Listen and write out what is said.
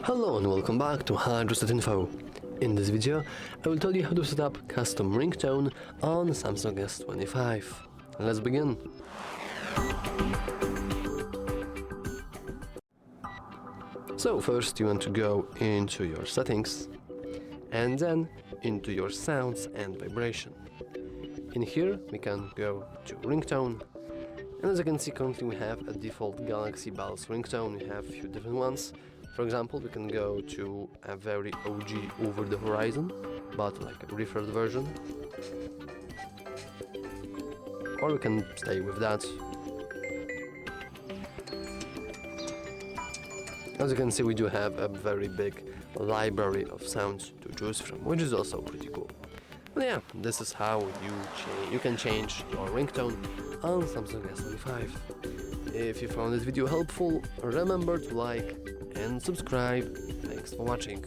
Hello and welcome back to HardReset.Info. In this video, I will tell you how to set up custom ringtone on Samsung S25. Let's begin. So first you want to go into your settings and then into your sounds and vibration. In here we can go to ringtone, and as you can see currently we have a default Galaxy Pulse ringtone. We have a few different ones. For example, we can go to a very OG Over the Horizon, but like a refreshed version, or we can stay with that. As you can see, we do have a very big library of sounds to choose from, which is also pretty cool. But yeah, this is how you can change your ringtone on Samsung S25. If you found this video helpful, remember to like and subscribe. Thanks for watching.